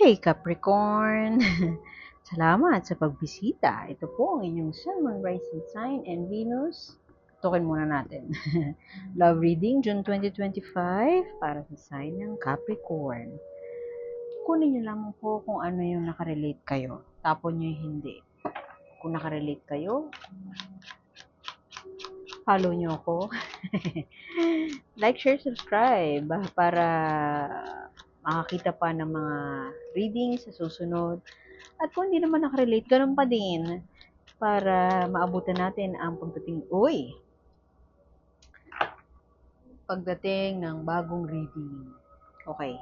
Hey Capricorn! Salamat sa pagbisita. Ito po ang inyong Sun, Moon, Rising Sign, and Venus. Tukin muna natin. Love reading, June 2025, para sa sign ng Capricorn. Kunin niyo lamang po kung ano yung nakarelate kayo. Tapon niyo yung hindi. Kung nakarelate kayo, follow niyo ako. Like, share, subscribe para makakita pa ng mga readings sa susunod. At kung hindi naman nakarelate, ganun pa din para maabutan natin ang pagdating ng bagong reading. Okay.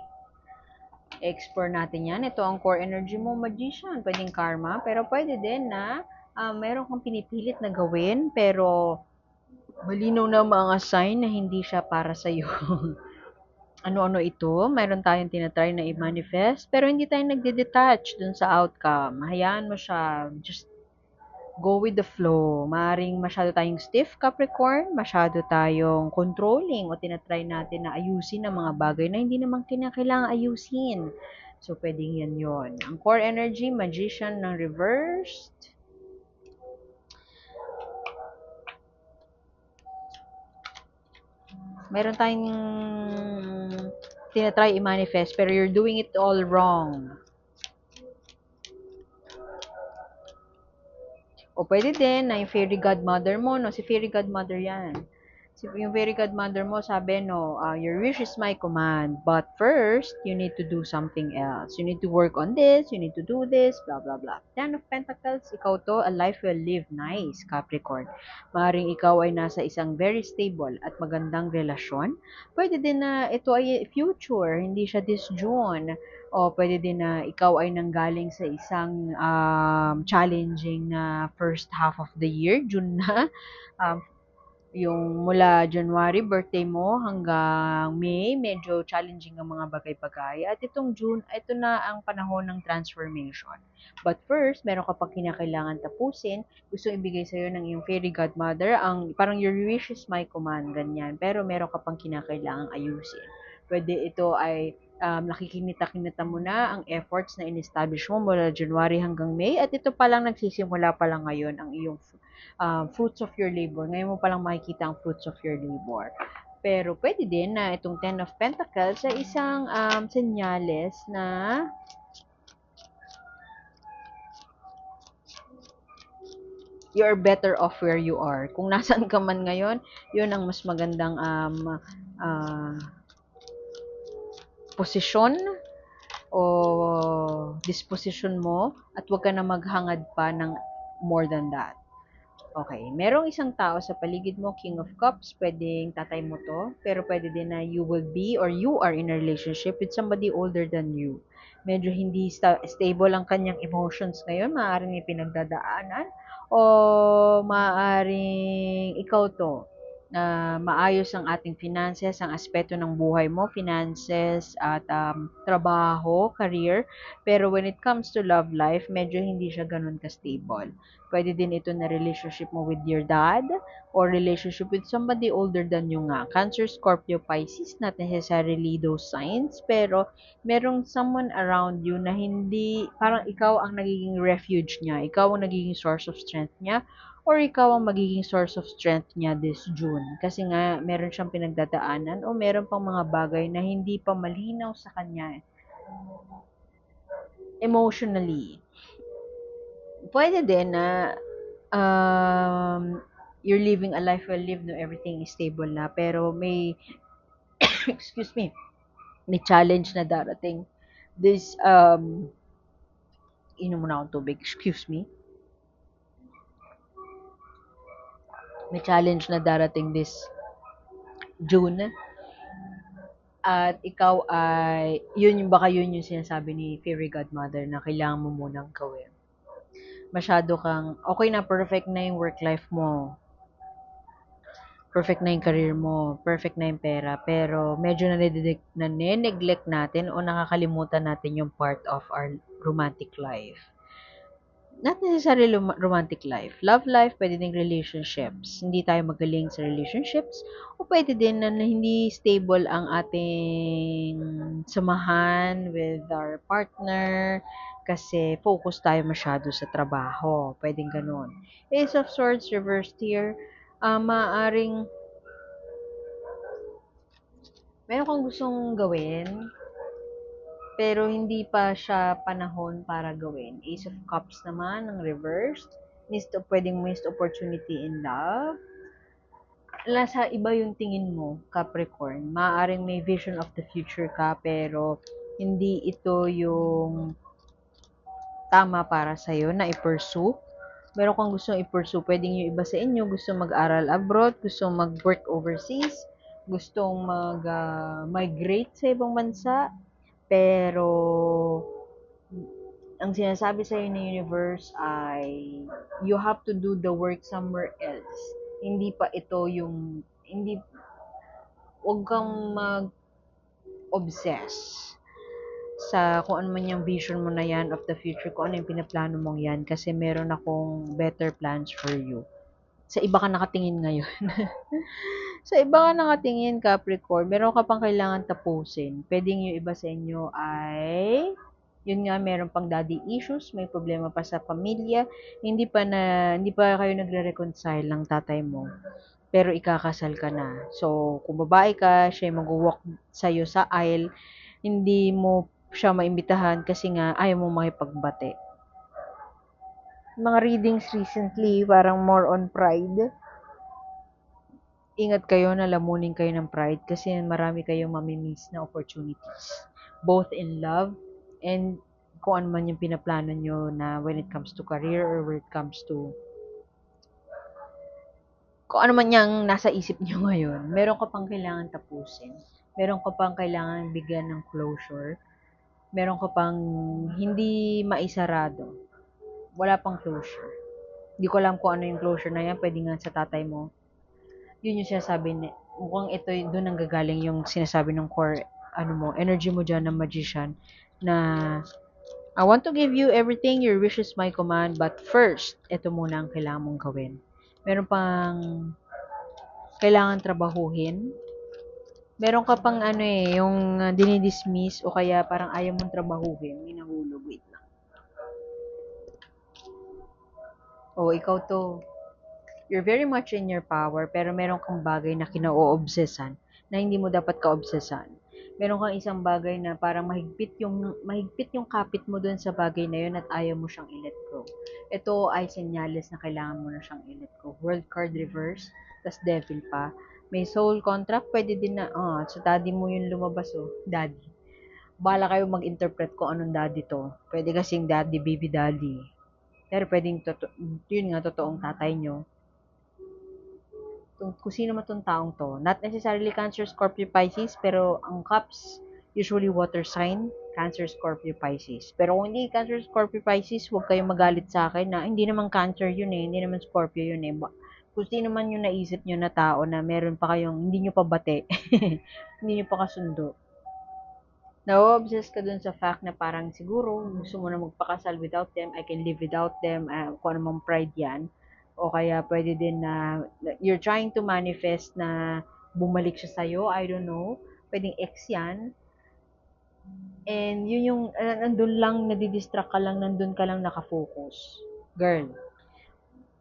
Explore natin yan. Ito ang core energy mo, Magician. Pwedeng karma, pero pwede din na meron kang pinipilit na gawin, pero malinaw na mga sign na hindi siya para sa'yo. Ano-ano ito? Meron tayong tinatry na i-manifest, pero hindi tayo nagde-detach dun sa outcome. Hayaan mo siya. Just go with the flow. Maaring masyado tayong stiff, Capricorn, masyado tayong controlling o tinatry natin na ayusin ang mga bagay na hindi naman kinakailangan ayusin. So, pwedeng yan yon. Ang core energy, Magician ng reversed. Meron tayong tinatry i-manifest pero you're doing it all wrong. O pwede din na yung fairy godmother mo, no? Si fairy godmother yan. Yung fairy godmother mo, sabi, no, your wish is my command. But first, you need to do something else. You need to work on this, you need to do this, blah, blah, blah. Ten of Pentacles, ikaw to, a life well lived. Nice, Capricorn. Maaaring ikaw ay nasa isang very stable at magandang relasyon. Pwede din na ito ay future, hindi siya this June. O pwede din na ikaw ay nanggaling sa isang challenging na first half of the year, June na. Um, yung mula January, birthday mo, hanggang May, medyo challenging ang mga bagay-bagay. At itong June, ito na ang panahon ng transformation. But first, meron ka pang kinakailangan tapusin. Gusto ibigay sa'yo ng iyong fairy godmother, ang parang your wish is my command, ganyan. Pero meron ka pang kinakailangan ayusin. Pwede ito ay nakikinita-kinita mo na ang efforts na in-establish mo mula January hanggang May at ito pa lang nagsisimula pa lang ngayon ang iyong fruits of your labor. Ngayon mo palang makikita ang fruits of your labor. Pero pwede din na itong Ten of Pentacles ay isang senyales na you're better off where you are. Kung nasaan ka man ngayon, yun ang mas magandang posisyon o disposition mo at huwag ka na maghangad pa ng more than that. Okay, merong isang tao sa paligid mo, King of Cups, pwedeng tatay mo to, pero pwede din na you will be or you are in a relationship with somebody older than you. Medyo hindi stable ang kanyang emotions ngayon, maaaring may pinagdadaanan, o maaaring ikaw to, na maayos ang ating finances, ang aspeto ng buhay mo, finances at trabaho, career, pero when it comes to love life, medyo hindi siya ganun ka-stable. Pwede din ito na relationship mo with your dad or relationship with somebody older than you nga. Cancer, Scorpio, Pisces, not necessarily those signs, pero merong someone around you na hindi, parang ikaw ang nagiging refuge niya, ikaw ang nagiging source of strength niya, or ikaw ang magiging source of strength niya this June. Kasi nga, meron siyang pinagdadaanan o meron pang mga bagay na hindi pa malinaw sa kanya emotionally. Pwede din na you're living a life well lived, no, everything is stable na, pero may, excuse me, may challenge na darating. This, inom muna akong tubig, excuse me. May challenge na darating this June. At ikaw ay, baka yun yung sinasabi ni Fairy Godmother na kailangan mo munang gawin. Masyado kang, okay na, perfect na yung work life mo, perfect na yung career mo, perfect na yung pera, pero medyo nane-neglect natin o nakakalimutan natin yung part of our romantic life. Not necessarily romantic life. Love life, pwede din relationships. Hindi tayo magaling sa relationships. O pwede din na hindi stable ang ating samahan with our partner kasi focus tayo masyado sa trabaho. Pwedeng ganun. Ace of Swords reversed here. Maaring meron kang gustong gawin, pero hindi pa siya panahon para gawin. Ace of Cups naman, ang reversed. Pwedeng missed opportunity in love. Nasa iba yung tingin mo, Capricorn. Maaaring may vision of the future ka, pero hindi ito yung tama para sa'yo na i-pursue. Meron kang gustong i-pursue. Pwedeng yung iba sa inyo, gusto mag-aral abroad, gusto mag-work overseas, gustong mag-migrate sa ibang bansa, pero ang sinasabi sa'yo ng universe ay you have to do the work somewhere else. Hindi pa ito yung, hindi, huwag kang mag-obsess sa kung ano man yung vision mo na yan of the future, kung ano yung pinaplano mong yan, kasi meron akong better plans for you. Sa iba ka nakatingin ngayon. Sa iba ka nakatingin, Capricorn, meron ka pang kailangan tapusin. Pwedeng yung iba sa inyo ay, yun nga, meron pang daddy issues, may problema pa sa pamilya, hindi pa kayo nagre-reconcile ng tatay mo, pero ikakasal ka na. So, kung babae ka, siya yung mag-walk sa'yo sa aisle, hindi mo siya maimbitahan kasi nga ayaw mo makipagbate. Mga readings recently, parang more on pride. Ingat kayo na lamunin kayo ng pride kasi marami kayong mamimiss na opportunities. Both in love and kung ano man yung pinaplano nyo na when it comes to career or when it comes to kung ano man yung nasa isip nyo ngayon, meron ka pang kailangan tapusin. Meron ka pang kailangan bigyan ng closure. Meron ka pang hindi maisarado. Wala pang closure. Hindi ko alam kung ano yung closure na yan. Pwede nga sa tatay mo. Yun yung sinasabi ni, mukhang ito, doon ang gagaling yung sinasabi ng core, ano mo, energy mo dyan ng magician, na I want to give you everything, your wish is my command, but first, ito muna ang kailangan mong gawin. Meron pang kailangan trabahuhin. Meron ka pang ano yung dinidismiss o kaya parang ayaw mong trabahuhin, may nahulog, wait lang. Ikaw to. You're very much in your power, pero meron kang bagay na kinao-obsesan na hindi mo dapat ka-obsesan. Meron kang isang bagay na parang mahigpit yung kapit mo dun sa bagay na yun at ayaw mo siyang i-let go. Ito ay senyales na kailangan mo na siyang i-let go. World card reverse, tas devil pa. May soul contract, pwede din na, sa daddy mo yung lumabas, daddy. Bala kayo mag-interpret kung anong daddy to. Pwede kasing daddy, baby daddy. Pero pwedeng, yun nga, totoong tatay nyo, kung sino man tong taong to. Not necessarily Cancer, Scorpio, Pisces, pero ang cups, usually water sign, Cancer, Scorpio, Pisces. Pero kung hindi Cancer, Scorpio, Pisces, huwag kayong magalit sa akin na hindi naman Cancer yun hindi naman Scorpio yun Kung sino man yung naisip nyo na tao na meron pa kayong, hindi nyo pa bate, hindi nyo pa kasundo. Na-obsess ka dun sa fact na parang siguro gusto mo na magpakasal without them, I can live without them, kung anong pride yan. O kaya pwede din na you're trying to manifest na bumalik siya sa'yo, I don't know. Pwedeng ex yan. And yun yung, nandun lang, nadidistract ka lang, nandun ka lang nakafocus. Girl,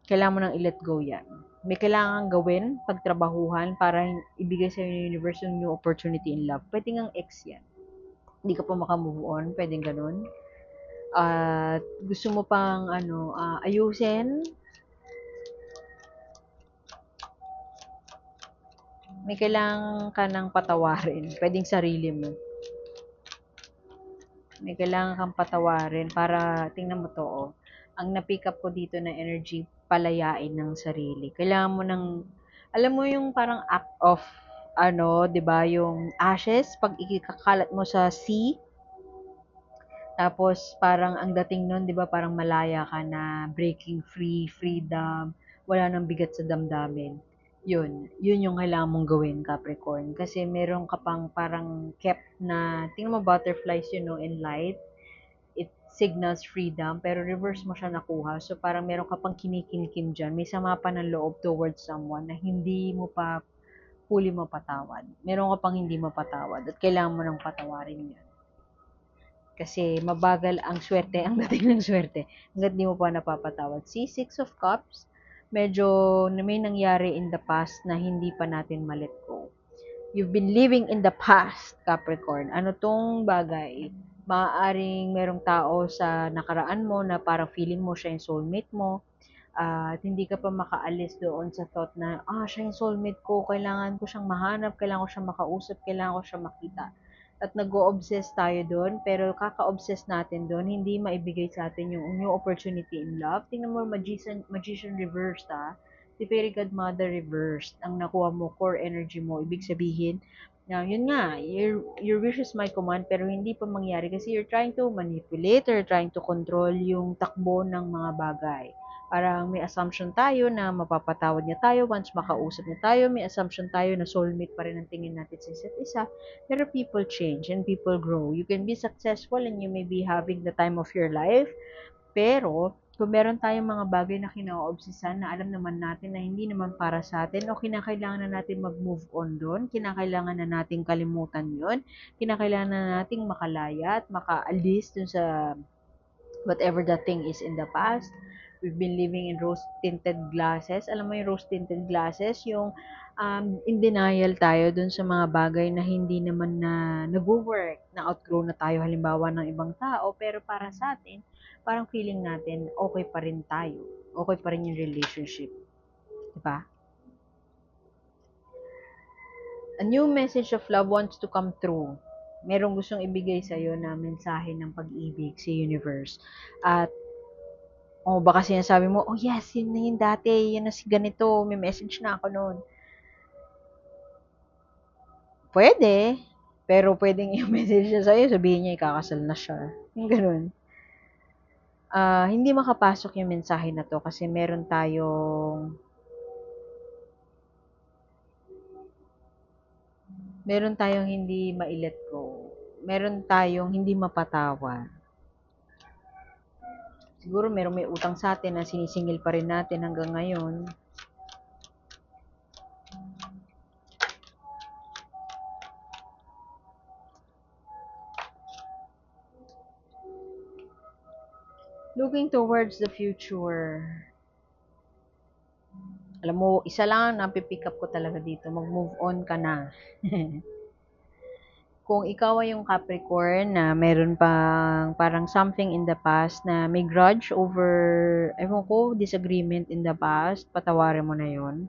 kailangan mo nang i-let go yan. May kailangan gawin, pagtrabahuhan, para ibigay sa'yo ng universe yung new opportunity in love. Pwede ngang ex yan. Hindi ka pa makamove on, pwedeng ganun. At gusto mo pang ayusin, may kailangan ka ng patawarin. Pwedeng sarili mo. May kailangan kang patawarin para, tingnan mo to, ang na-pick up ko dito na energy, palayain ng sarili. Kailangan mo ng, alam mo yung parang act of, 'di ba, yung ashes, pag ikakalat mo sa sea, tapos parang ang dating nun, 'di ba, parang malaya ka na, breaking free, freedom, wala nang bigat sa damdamin. Yun yung kailangan mong gawin, Capricorn. Kasi meron ka pang parang kept na, tingnan mo butterflies in light. It's signals freedom, pero reverse mo siya nakuha. So, parang meron ka pang kinikim dyan. May sama pa ng loob towards someone na hindi mo pa fully mapatawad. Meron ka pang hindi mapatawad at kailangan mo nang patawarin yun. Kasi mabagal ang swerte, ang dating ng swerte, hanggat di mo pa napapatawad. See, Six of Cups, medyo may nangyari in the past na hindi pa natin ma-let go. You've been living in the past, Capricorn. Ano tong bagay? Maaaring merong tao sa nakaraan mo na parang feeling mo siya yung soulmate mo, at hindi ka pa makaalis doon sa thought na, siya yung soulmate ko, kailangan ko siyang mahanap, kailangan ko siyang makausap, kailangan ko siyang makita. At nag-o-obsess tayo doon, pero kaka-obsess natin doon, hindi maibigay sa atin yung new opportunity in love. Tingnan mo, magician reversed, si Fairy Godmother reversed. Ang nakuha mo, core energy mo, ibig sabihin, na yun nga, your wish is my command, pero hindi pa mangyari kasi you're trying to manipulate or trying to control yung takbo ng mga bagay. Parang may assumption tayo na mapapatawad niya tayo once makausap niya tayo. May assumption tayo na soulmate pa rin ang tingin natin sa isa't isa. Pero people change and people grow. You can be successful and you may be having the time of your life. Pero, kung meron tayong mga bagay na kinaobsesan na alam naman natin na hindi naman para sa atin o kinakailangan na natin mag-move on doon, kinakailangan na natin kalimutan yon, kinakailangan na nating makalaya at makaalis dun sa whatever that thing is in the past. We've been living in rose-tinted glasses. Alam mo yung rose-tinted glasses? Yung in denial tayo dun sa mga bagay na hindi naman na nag-work, na outgrow na tayo halimbawa ng ibang tao, pero para sa atin, parang feeling natin okay pa rin tayo. Okay pa rin yung relationship. Diba? A new message of love wants to come through. Merong gustong ibigay sa'yo na mensahe ng pag-ibig sa universe. At baka sinasabi mo, oh yes, yun na yun dati, yun na si ganito, may message na ako noon. Pwede, pero pwedeng yung message niya sa'yo, sabihin niya ikakasal na siya. Yung ganun. Hindi makapasok yung mensahe na to kasi meron tayong hindi ma-let go. Meron tayong hindi mapatawad. Siguro merong may utang sa atin na sinisingil pa rin natin hanggang ngayon. Looking towards the future. Alam mo, isa lang ang pipick up ko talaga dito. Mag-move on ka na. Kung ikaw ay yung Capricorn na meron pang parang something in the past na may grudge over, ewan ko, disagreement in the past, patawarin mo na yon.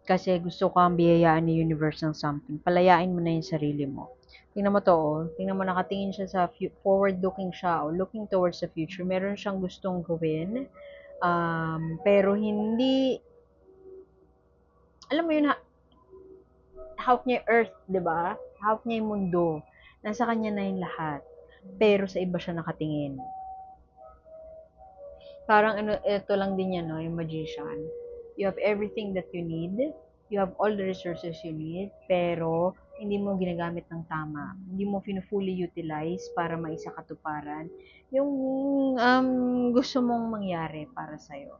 Kasi gusto kang biyayaan ni universe ng something. Palayain mo na yung sarili mo. Tingnan mo to, Tingnan mo, nakatingin siya sa forward-looking siya, looking towards the future. Meron siyang gustong gawin. Pero hindi, alam mo yun, hawak niya yung earth, di ba? Hawak niya yung mundo. Nasa kanya na yung lahat. Pero sa iba siya nakatingin. Parang ito lang din yan, no, yung magician. You have everything that you need. You have all the resources you need. Pero, hindi mo ginagamit ng tama. Hindi mo fully utilize para maisakatuparan yung gusto mong mangyari para sa'yo.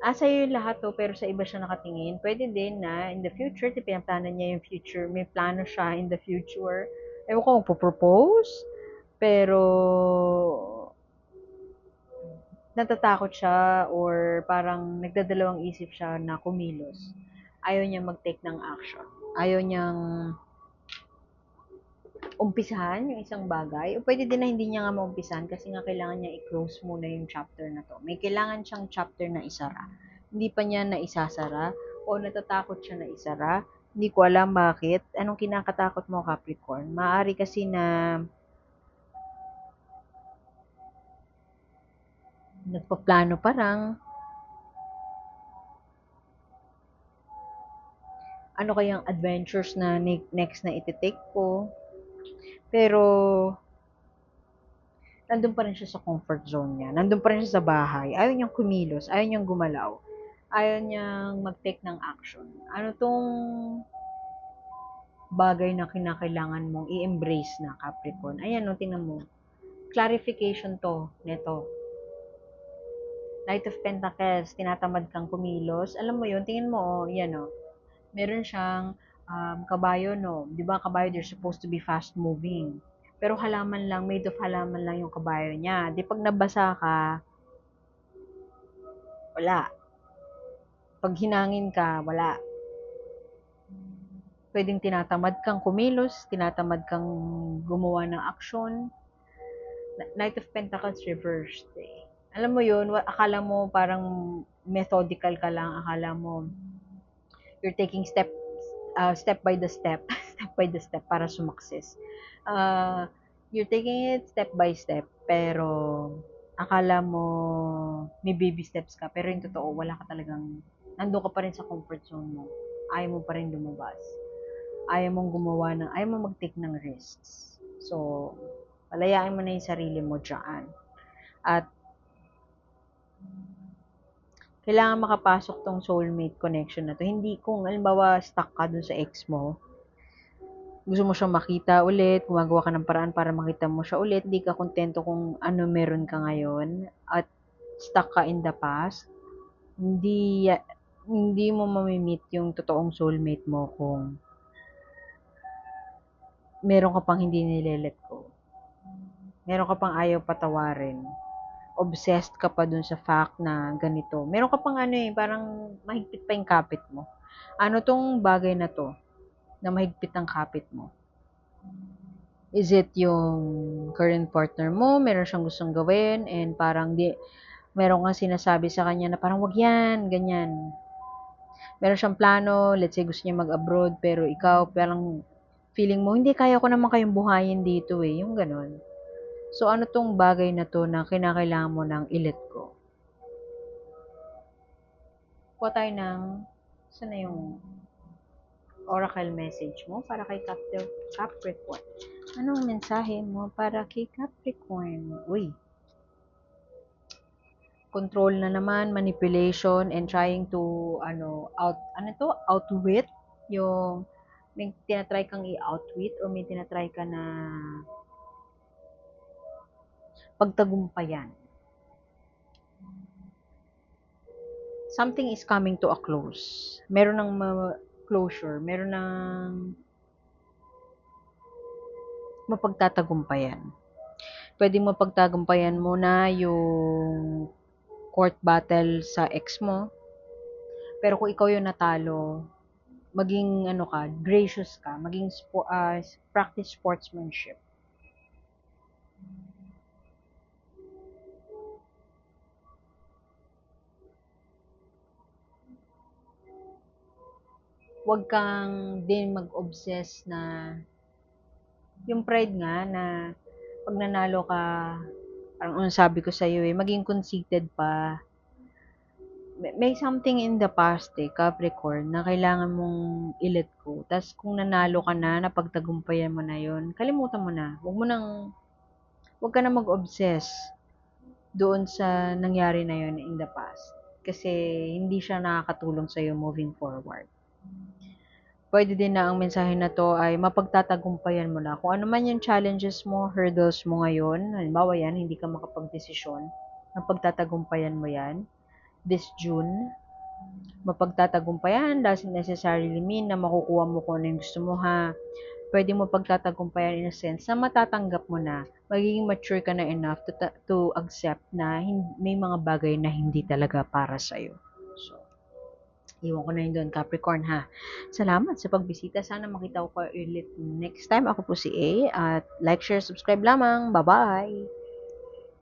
Sa'yo yung lahat to, pero sa iba siya nakatingin. Pwede din na in the future, pinaplano niya yung future, may plano siya in the future. Ewan ko, magpo-propose, pero natatakot siya or parang nagdadalawang isip siya na kumilos. Ayaw niya mag-take ng action. Ayaw niyang umpisahan yung isang bagay. O pwede din na hindi niya nga maumpisahan kasi nga kailangan niya i-close muna yung chapter na to. May kailangan siyang chapter na isara. Hindi pa niya na isasara o natatakot siya na isara. Hindi ko alam bakit. Anong kinakatakot mo, Capricorn? Maaari kasi na nagpaplano parang ano kayang adventures na next na iti-take ko. Pero, nandun pa rin siya sa comfort zone niya. Nandun pa rin siya sa bahay. Ayaw niyang kumilos. Ayaw niyang gumalaw. Ayaw niyang mag-take ng action. Ano tong bagay na kinakailangan mong i-embrace na, Capricorn? Ayan, no, tingnan mo. clarification to, neto. Knight of Pentacles, tinatamad kang kumilos. Alam mo yun, tingin mo, yan o. Meron siyang kabayo, no? Di ba kabayo, they're supposed to be fast moving. Pero halaman lang, made of halaman lang yung kabayo niya. Di pag nabasa ka, wala. Pag hinangin ka, wala. Pwedeng tinatamad kang kumilos, tinatamad kang gumawa ng aksyon. Knight of Pentacles reversed. Eh. Alam mo yun, akala mo parang methodical ka lang, akala mo you're taking step by the step, step by the step para sumakses. You're taking it step by step, pero akala mo may baby steps ka, pero yung totoo, wala ka talagang, nandun ka pa rin sa comfort zone mo. Ayaw mo pa rin lumabas. Ayaw mong ayaw mong mag-take ng risks. So, palayain mo na yung sarili mo dyan. At, kailangan makapasok tong soulmate connection na to. Hindi kung, halimbawa, stuck ka dun sa ex mo, gusto mo siyang makita ulit, gumagawa ka ng paraan para makita mo siya ulit, hindi ka kontento kung ano meron ka ngayon, at stuck ka in the past, hindi mo mamimit yung totoong soulmate mo kung meron ka pang hindi nilelet go. Meron ka pang ayaw patawarin. Obsessed ka pa dun sa fact na ganito. Meron ka pang parang mahigpit pa yung kapit mo. Ano tong bagay na to na mahigpit ang kapit mo? Is it yung current partner mo, meron siyang gustong gawin, and parang meron kang sinasabi sa kanya na parang wag yan, ganyan. Meron siyang plano, let's say gusto niya mag-abroad, pero ikaw parang feeling mo, hindi, kaya ko naman kayong buhayin dito eh, yung ganon. So, ano tong bagay na to na kinakailangan mo ng i-let go? Kuha tayo ng, saan na yung oracle message mo para kay Capricorn? Anong mensahe mo para kay Capricorn? Uy. Control na naman, manipulation, and trying to, outwit yung, may tinatry kang i-outwit o may tinatry ka na pagtagumpayan. Something is coming to a close. Meron ng closure, meron ng mapagtatagumpayan. Pwede mo pagtagumpayan muna yung court battle sa ex mo. Pero kung ikaw yung natalo, maging gracious ka, maging practice sportsmanship. Huwag kang din mag-obsess na yung pride nga na pag nanalo ka, parang sabi ko sa iyo maging conceited pa. May something in the past Capricorn, na kailangan mong i-let go. Tapos kung nanalo ka na, napagtagumpayan mo na yon, kalimutan mo na. Huwag ka na mag-obsess doon sa nangyari na yon in the past. Kasi hindi siya nakakatulong sa'yo moving forward. Pwede din na ang mensahe na to ay mapagtatagumpayan mo na. Kung ano man yung challenges mo, hurdles mo ngayon, halimbawa yan, hindi ka makapagdesisyon, mapagtatagumpayan mo yan. This June, mapagtatagumpayan, doesn't necessarily mean na makukuha mo kung ano yung gusto mo ha. Pwede mo pagtatagumpayan in a sense na matatanggap mo na, magiging mature ka na enough to accept na may mga bagay na hindi talaga para sa'yo. So, iwan ko na yun doon, Capricorn ha. Salamat sa pagbisita. Sana makita ko ulit next time. Ako po si A. At like, share, subscribe lamang. Bye-bye!